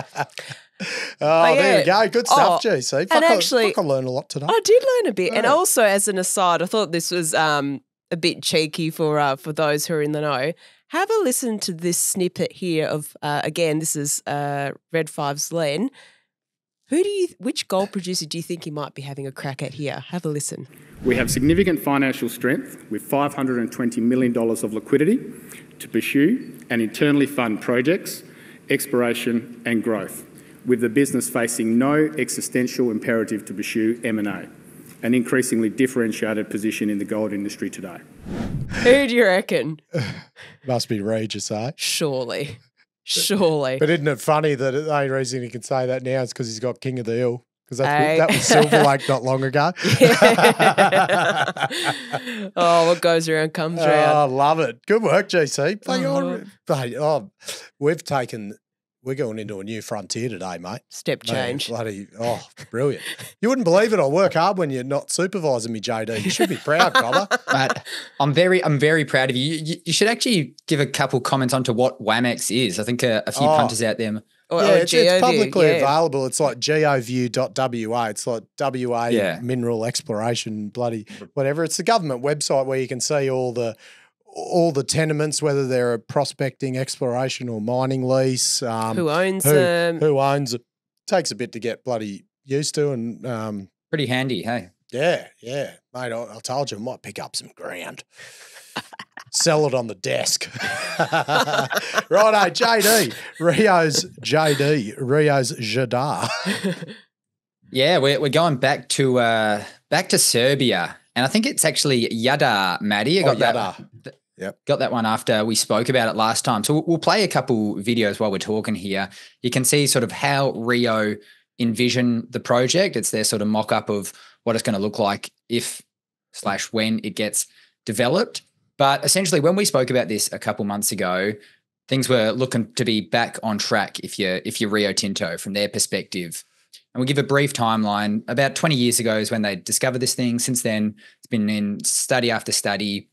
There we go. Good stuff, GC. I learned a lot today. I did learn a bit. And also, as an aside, I thought this was a bit cheeky for those who are in the know. Have a listen to this snippet here of, again, this is Red 5's Len. Which gold producer do you think he might be having a crack at here? Have a listen. We have significant financial strength with $520 million of liquidity to pursue and internally fund projects, exploration and growth, with the business facing no existential imperative to pursue M&A, an increasingly differentiated position in the gold industry today. Who do you reckon? Must be Regis, eh? Surely. But isn't it funny that the only reason he can say that now is because he's got King of the Hill? Because that was Silver Lake not long ago. Oh, what goes around comes around. Oh, I love it. Good work, GC. We're going into a new frontier today, mate. Step change. Brilliant. You wouldn't believe it. I work hard when you're not supervising me, JD. You should be proud, Cobber. Mate, I'm very proud of you. You should actually give a couple comments onto what WAMEX is. I think a few punters out there. It's publicly available. It's like goview.wa. It's like WA mineral exploration, bloody whatever. It's the government website where you can see all the tenements, whether they're a prospecting, exploration or mining lease. Who owns them. Who owns it. Takes a bit to get bloody used to. And pretty handy, hey? Yeah. Mate, I told you I might pick up some ground. Sell it on the desk. Righto, JD. Rio's Jadar. Yeah, we're going back to Serbia. And I think it's actually Jadar, Matty. Jadar. Got that one after we spoke about it last time. So we'll play a couple videos while we're talking here. You can see sort of how Rio envision the project. It's their sort of mock-up of what it's going to look like if/when it gets developed. But essentially, when we spoke about this a couple months ago, things were looking to be back on track if you're Rio Tinto from their perspective. And we'll give a brief timeline. About 20 years ago is when they discovered this thing. Since then, it's been in study after study.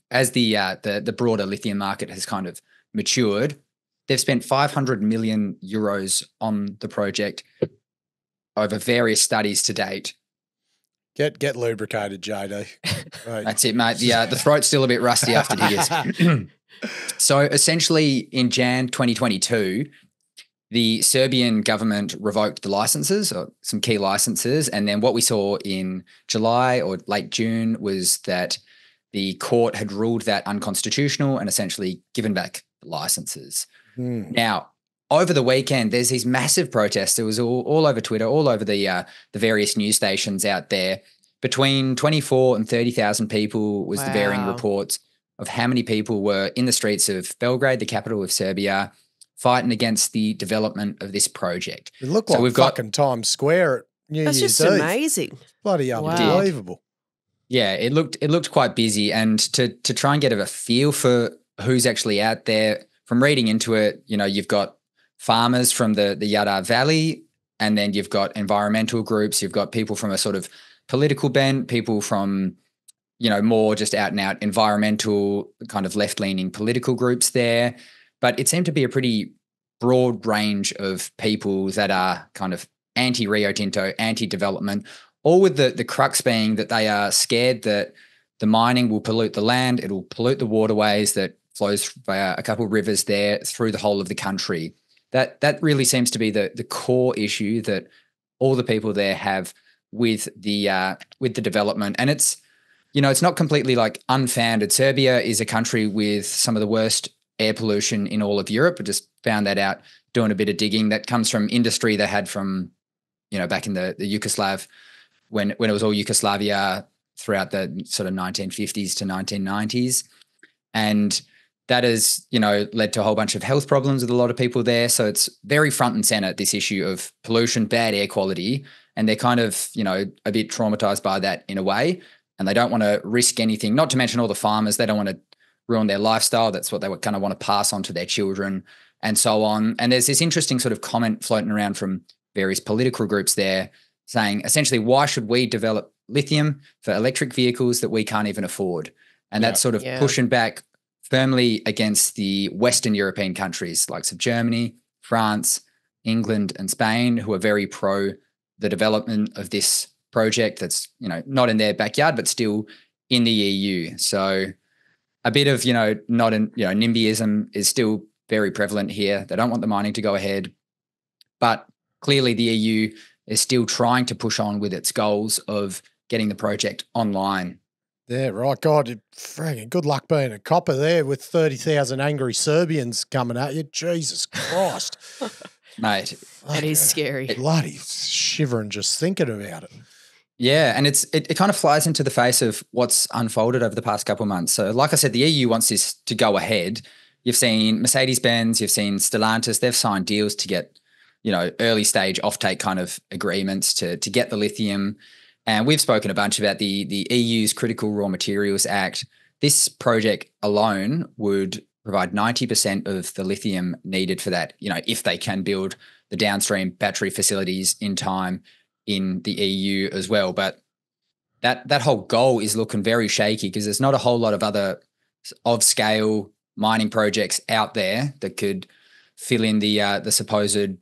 As the broader lithium market has kind of matured, they've spent 500 million euros on the project over various studies to date. Get lubricated, JD. Right. That's it, mate. The throat's still a bit rusty after diggers. So essentially in Jan 2022, the Serbian government revoked the licenses, or some key licenses. And then what we saw in July or late June was that the court had ruled that unconstitutional and essentially given back the licenses. Now, over the weekend, there's these massive protests. It was all over Twitter, all over the various news stations out there. Between 24 and 30,000 people was the varying reports of how many people were in the streets of Belgrade, the capital of Serbia, fighting against the development of this project. It looked like fucking Times Square at New Year's Eve. That's just amazing. Bloody unbelievable. Yeah, it looked quite busy. And to try and get a feel for who's actually out there, from reading into it, you've got farmers from the Jadar Valley, and then you've got environmental groups, you've got people from a sort of political bent, people from, more just out and out environmental kind of left-leaning political groups there. But it seemed to be a pretty broad range of people that are kind of anti-Rio Tinto, anti-development, all with the crux being that they are scared that the mining will pollute the land, it'll pollute the waterways that flows via a couple of rivers there through the whole of the country. That really seems to be the core issue that all the people there have with the development. And it's, it's not completely like unfounded. Serbia is a country with some of the worst air pollution in all of Europe. I just found that out doing a bit of digging. That comes from industry they had from, back in the Yugoslav, when it was all Yugoslavia throughout the sort of 1950s to 1990s. And that has, led to a whole bunch of health problems with a lot of people there. So it's very front and center, this issue of pollution, bad air quality. And they're kind of, a bit traumatized by that in a way. And they don't want to risk anything, not to mention all the farmers. They don't want to ruin their lifestyle. That's what they kind of want to pass on to their children and so on. And there's this interesting sort of comment floating around from various political groups there saying, essentially, why should we develop lithium for electric vehicles that we can't even afford? And that's sort of pushing back firmly against the Western European countries like Germany, France, England, and Spain, who are very pro the development of this project that's, not in their backyard, but still in the EU. So a bit of, not in, NIMBYism is still very prevalent here. They don't want the mining to go ahead. But clearly the EU is still trying to push on with its goals of getting the project online. Yeah, right. God, friggin' good luck being a copper there with 30,000 angry Serbians coming at you. Jesus Christ. Mate. That is scary. Bloody shivering just thinking about it. Yeah, and it kind of flies into the face of what's unfolded over the past couple of months. So like I said, the EU wants this to go ahead. You've seen Mercedes-Benz, you've seen Stellantis, they've signed deals to get, early stage offtake kind of agreements to get the lithium. And we've spoken a bunch about the EU's Critical Raw Materials Act. This project alone would provide 90% of the lithium needed for that, if they can build the downstream battery facilities in time in the EU as well. But that whole goal is looking very shaky because there's not a whole lot of other of scale mining projects out there that could fill in the supposed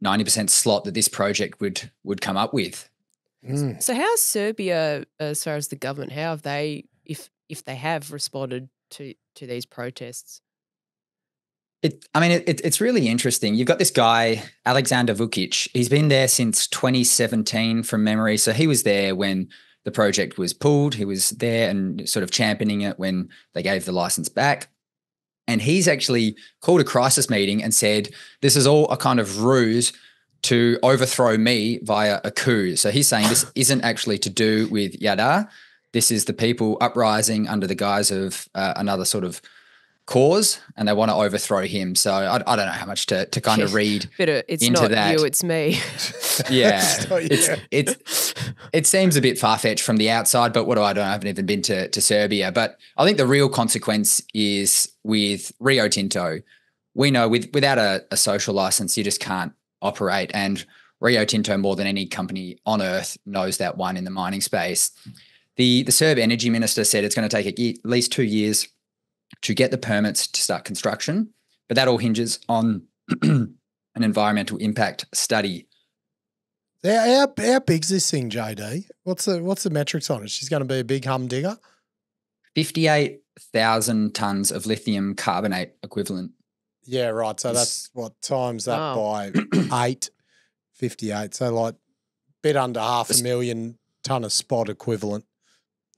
90% slot that this project would come up with. Mm. So how's Serbia, as far as the government, how have they, if they have responded to these protests? It's really interesting. You've got this guy, Aleksandar Vukic. He's been there since 2017 from memory. So he was there when the project was pulled. He was there and sort of championing it when they gave the license back. And he's actually called a crisis meeting and said, this is all a kind of ruse to overthrow me via a coup. So he's saying this isn't actually to do with Jadar. This is the people uprising under the guise of another sort of cause, and they want to overthrow him. So I don't know how much to kind of read it's into not that. You, it's me. Yeah, it seems a bit far-fetched from the outside, but what do I know? I haven't even been to Serbia. But I think the real consequence is with Rio Tinto. We know without a social license, you just can't operate. And Rio Tinto, more than any company on earth, knows that one in the mining space. The Serb energy minister said it's going to take at least 2 years to get the permits to start construction, but that all hinges on an environmental impact study. How big's this thing, JD? What's the metrics on it? She's going to be a big humdinger? 58,000 tons of lithium carbonate equivalent. Yeah, right. So that's what times that by 8, 58. So like bit under 500,000 ton of spot equivalent.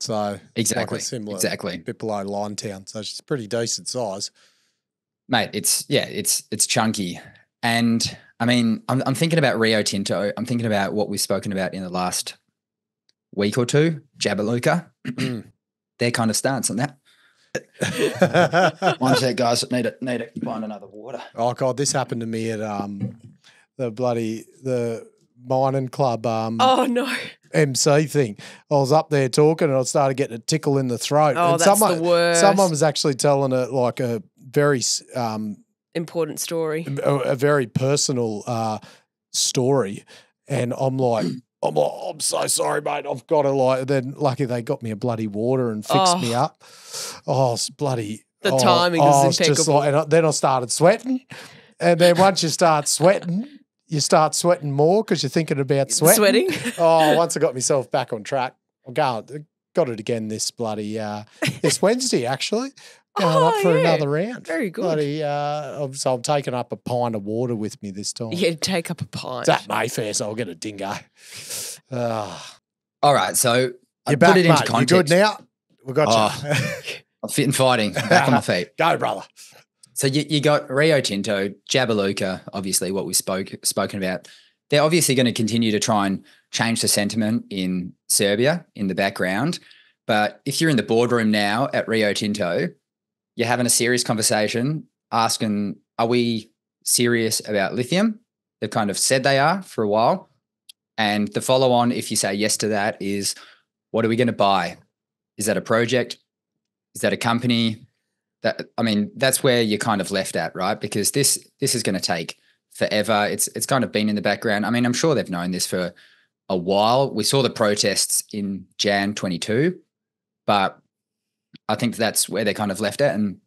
So exactly, like a similar, exactly, bit below Line Town. So it's pretty decent size, mate. It's chunky, and I mean, I'm thinking about Rio Tinto. I'm thinking about what we've spoken about in the last week or two. Jabaluka, their kind of stance on that. One sec, guys. Need to find another water. Oh God, this happened to me at the mining club. Oh no. MC thing. I was up there talking and I started getting a tickle in the throat. Oh, and that's the worst. Someone was actually telling it like a very important story, a very personal story, and I'm like, I'm so sorry, mate. I've got to Then lucky they got me a bloody water and fixed me up. Oh, it's bloody. The timing is impeccable. Just like, and then I started sweating, and then once you start sweating. You start sweating more because you're thinking about sweating. Once I got myself back on track, got it again this bloody this Wednesday actually. going up for another round. Very good. So I'm taking up a pint of water with me this time. Yeah, take up a pint. It's at Mayfair, so I'll get a dingo. All right, so I You're back, put it into mate. context. You good now? We got you. I'm fit and fighting. I'm back on my feet. Go, brother. So you got Rio Tinto, Jabiluka, obviously what we've spoken about. They're obviously going to continue to try and change the sentiment in Serbia in the background. But if you're in the boardroom now at Rio Tinto, you're having a serious conversation asking, are we serious about lithium? They've kind of said they are for a while. And the follow on, if you say yes to that, is what are we going to buy? Is that a project? Is that a company? That's where you're kind of left at, right? Because this is going to take forever. It's kind of been in the background. I mean, I'm sure they've known this for a while. We saw the protests in Jan 22, but I think that's where they're kind of left at, and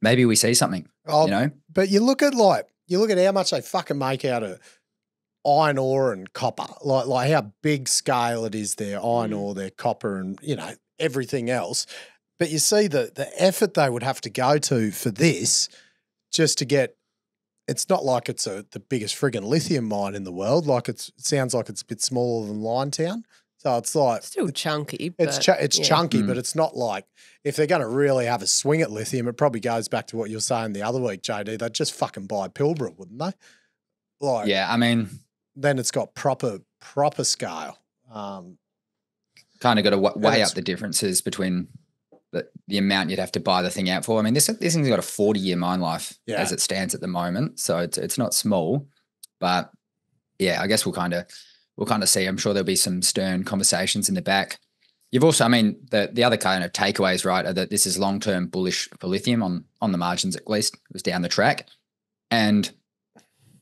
maybe we see something. But you look at how much they fucking make out of iron ore and copper, like how big scale it is there, iron ore, their copper, and everything else. But you see the effort they would have to go to for this just to get. It's not like it's the biggest friggin' lithium mine in the world. Like it sounds like it's a bit smaller than Liontown. So it's like still chunky. It's chunky, but it's not like if they're going to really have a swing at lithium, it probably goes back to what you were saying the other week, JD. They'd just fucking buy Pilbara, wouldn't they? Like, yeah, I mean, then it's got proper scale. Kind of got to weigh up the differences between the amount you'd have to buy the thing out for. I mean, this thing's got a 40-year mine life as it stands at the moment, so it's not small. But yeah, I guess we'll kind of see. I'm sure there'll be some stern conversations in the back. You've also, I mean, the other kind of takeaways, right, are that this is long-term bullish for lithium on the margins, at least. It was down the track, and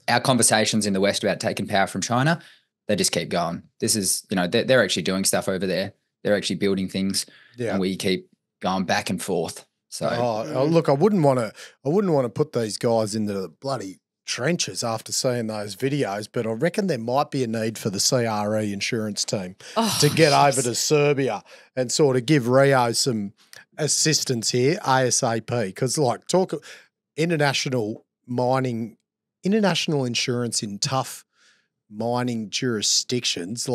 our conversations in the West about taking power from China, they just keep going. This is, they're actually doing stuff over there. They're actually building things, and we keep going back and forth. So, look, I wouldn't want to put these guys into the bloody trenches after seeing those videos, but I reckon there might be a need for the CRE insurance team to get over to Serbia and sort of give Rio some assistance here ASAP. Because talk international insurance in tough mining jurisdictions,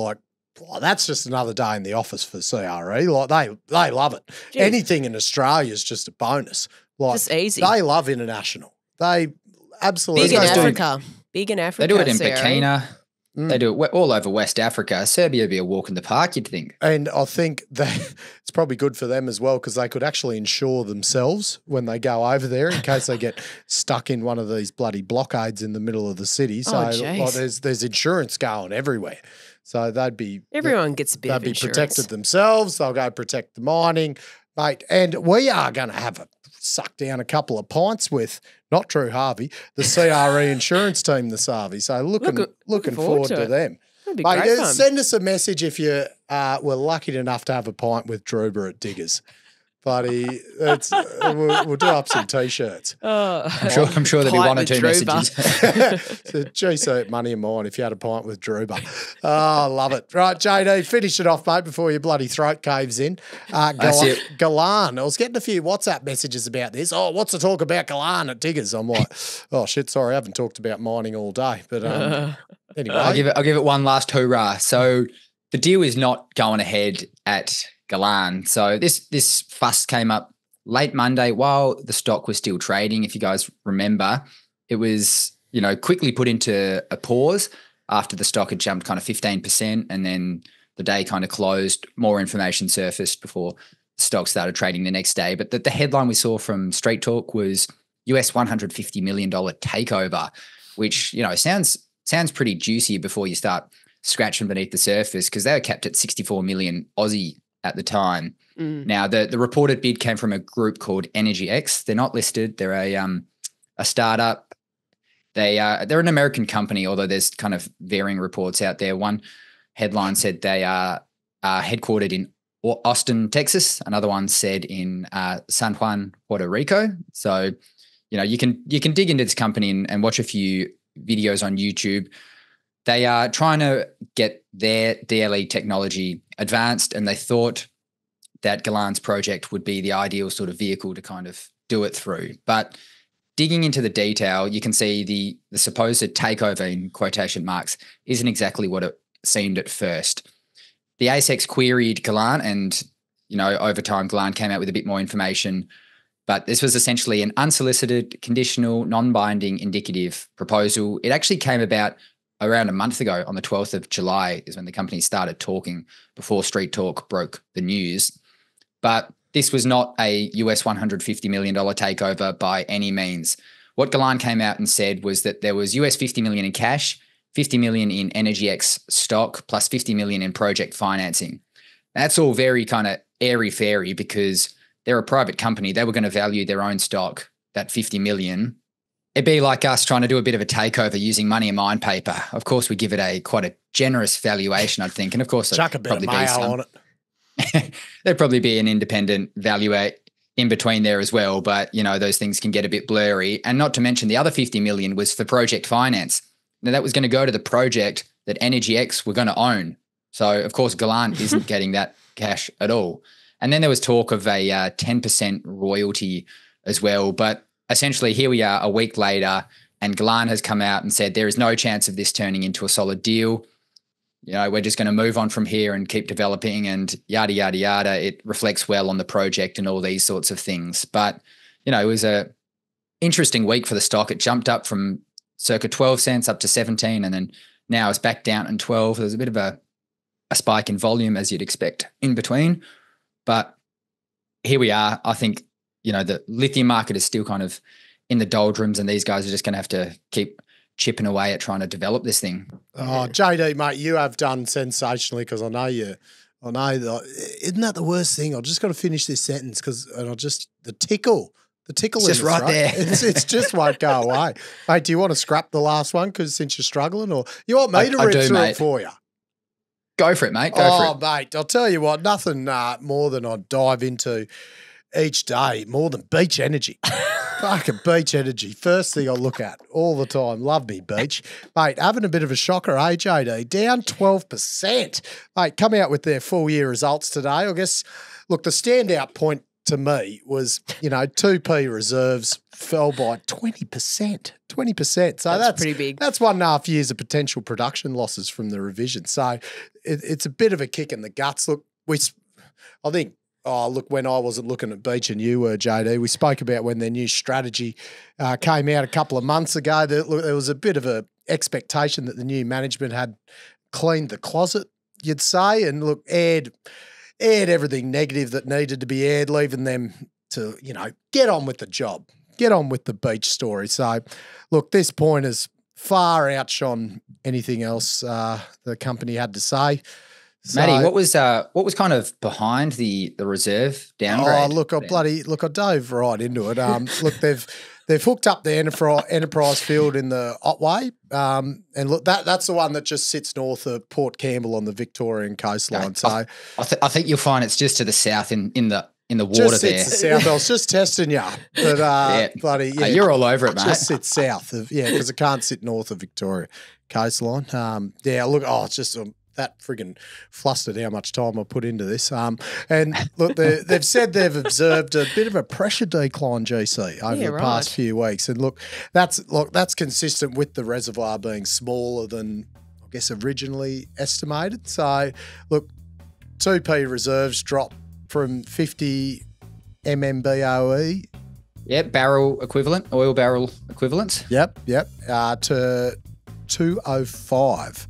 that's just another day in the office for CRE. They love it. Jeez. Anything in Australia is just a bonus. Just easy. They love international. They absolutely big in Africa. Big in Africa. They do it in CRE. Burkina. They do it all over West Africa. Serbia would be a walk in the park, you'd think. And I think that it's probably good for them as well because they could actually insure themselves when they go over there in case they get stuck in one of these bloody blockades in the middle of the city. So there's insurance going everywhere. So everyone gets a bit of They'd insurance. be protected themselves. They'll go protect the mining, mate. And we are going to have suck down a couple of pints with, not Drew Harvey, the CRE insurance team this Harvey. So looking forward to them. That'd be great fun. Send us a message if you were lucky enough to have a pint with Druber at Diggers. Buddy, we'll do up some T-shirts. I'm sure there'll be one or two messages. So, GC money in mine if you had a pint with Druber. Oh, love it. Right, JD, finish it off, mate, before your bloody throat caves in. Galan. I was getting a few WhatsApp messages about this. Oh, what's the talk about Galan at Diggers? I'm like, oh, shit, sorry, I haven't talked about mining all day. But anyway. I'll give it one last hoorah. So the deal is not going ahead at Galan. So this fuss came up late Monday while the stock was still trading. If you guys remember, it was, quickly put into a pause after the stock had jumped kind of 15%, and then the day kind of closed. More information surfaced before the stock started trading the next day. But the headline we saw from Street Talk was US $150 million takeover, which, sounds pretty juicy before you start scratching beneath the surface, because they were capped at 64 million Aussie at the time. Now, the reported bid came from a group called Energy X. They're not listed. They're a startup. They're an American company, although there's kind of varying reports out there. One headline said they are headquartered in Austin, Texas. Another one said in San Juan, Puerto Rico. So, you can dig into this company and watch a few videos on YouTube. They are trying to get their DLE technology advanced, and they thought that Galan's project would be the ideal sort of vehicle to kind of do it through. But digging into the detail, you can see the supposed takeover, in quotation marks, isn't exactly what it seemed at first. The ASX queried Galan and, over time, Galan came out with a bit more information. But this was essentially an unsolicited, conditional, non-binding, indicative proposal. It actually came about around a month ago. On the 12th of July is when the company started talking, before Street Talk broke the news. But this was not a US $150 million takeover by any means. What Galan came out and said was that there was US $50 million in cash, $50 million in EnergyX stock, plus $50 million in project financing. That's all very kind of airy-fairy because they're a private company. They were going to value their own stock, that $50 million. It'd be like us trying to do a bit of a takeover using money and mine paper. Of course, we give it quite a generous valuation, I'd think. And of course, chuck a bit of mayo on it. There'd probably be an independent valuer in between there as well. But, those things can get a bit blurry. And not to mention the other $50 million was for project finance. Now, that was going to go to the project that EnergyX were going to own. So, of course, Galan isn't getting that cash at all. And then there was talk of a 10% royalty as well. But essentially, here we are a week later, and Galan has come out and said there is no chance of this turning into a solid deal. We're just going to move on from here and keep developing and yada, yada, yada. It reflects well on the project and all these sorts of things. But, it was a interesting week for the stock. It jumped up from circa 12 cents up to 17, and then now it's back down in 12. There's a bit of a spike in volume, as you'd expect, in between. But here we are. I think, the lithium market is still kind of in the doldrums, and these guys are just going to have to keep chipping away at trying to develop this thing. Oh, JD, mate, you have done sensationally because I know isn't that the worst thing? I've just got to finish this sentence the tickle it's just right there. It's just won't go away. Mate, do you want to scrap the last one since you're struggling, or you want me to rip through it for you? Go for it, mate. Go for it. Oh, mate, I'll tell you what, nothing more than I dive into each day, more than beach energy. Fucking beach energy. First thing I look at all the time. Love me, beach. Mate, having a bit of a shocker, JD? Down 12%. Mate, come out with their full year results today. I guess, look, the standout point to me was, 2P reserves fell by 20%. 20%. So that's pretty big. That's 1.5 years of potential production losses from the revision. So it's a bit of a kick in the guts. Look, when I wasn't looking at beach and you were, JD, we spoke about when their new strategy came out a couple of months ago. There was a bit of a expectation that the new management had cleaned the closet, you'd say, and look, aired everything negative that needed to be aired, leaving them to, get on with the job, get on with the beach story. So, look, this point has far outshone anything else the company had to say. So, Matty, what was kind of behind the reserve downgrade? Oh, look, I dove right into it. Look, they've hooked up the Enterprise field in the Otway, and look, that's the one that just sits north of Port Campbell on the Victorian coastline. So I think you'll find it's just to the south in the water just there. Sits south. I was just testing you, but you're all over it, mate. Just sits south of because it can't sit north of Victoria coastline. Look, it's just that friggin' flustered how much time I put into this. And look, they've said they've observed a bit of a pressure decline, GC, over the past few weeks. And look, that's consistent with the reservoir being smaller than, I guess, originally estimated. So, look, 2P reserves dropped from 50 MMBOE. Yep, barrel equivalent, oil barrel equivalent. Yep, to 205.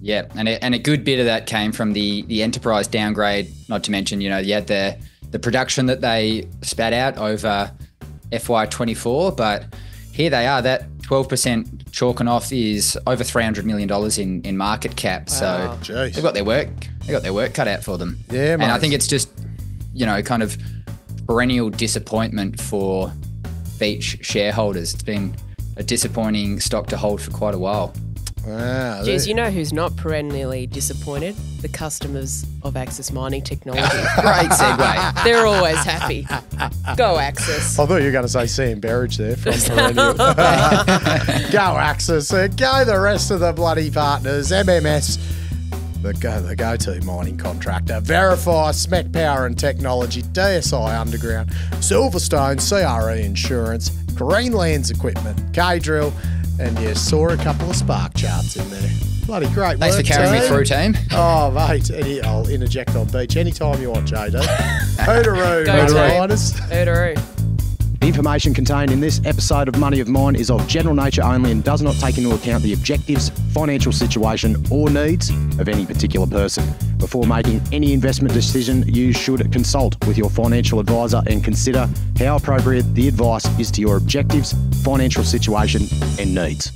Yeah, and a good bit of that came from the Enterprise downgrade, not to mention, you had the production that they spat out over FY24, but here they are, that 12% chalking off is over $300 million in market cap. Wow. So they've got their work cut out for them. Yeah, mate. And I think it's just, kind of perennial disappointment for Beach shareholders. It's been a disappointing stock to hold for quite a while. Wow. Geez, you know who's not perennially disappointed? The customers of Axis Mining Technology. Great segue. They're always happy. Go Axis. I thought you were going to say Sam Berridge there from Perennial. Go Axis. Go the rest of the bloody partners. MMS the go-to mining contractor. VRIFY, SMEC Power and Technology, DSI Underground, Silverstone, CRE Insurance, Greenlands Equipment, K-Drill, and you saw a couple of spark charts in there. Bloody great Thanks work, for carrying me through, team. Oh, mate. I'll interject on beach anytime you want, Jadar. Hootaroo, miners. Hootaroo. The information contained in this episode of Money of Mine is of general nature only and does not take into account the objectives, financial situation or needs of any particular person. Before making any investment decision, you should consult with your financial advisor and consider how appropriate the advice is to your objectives, financial situation and needs.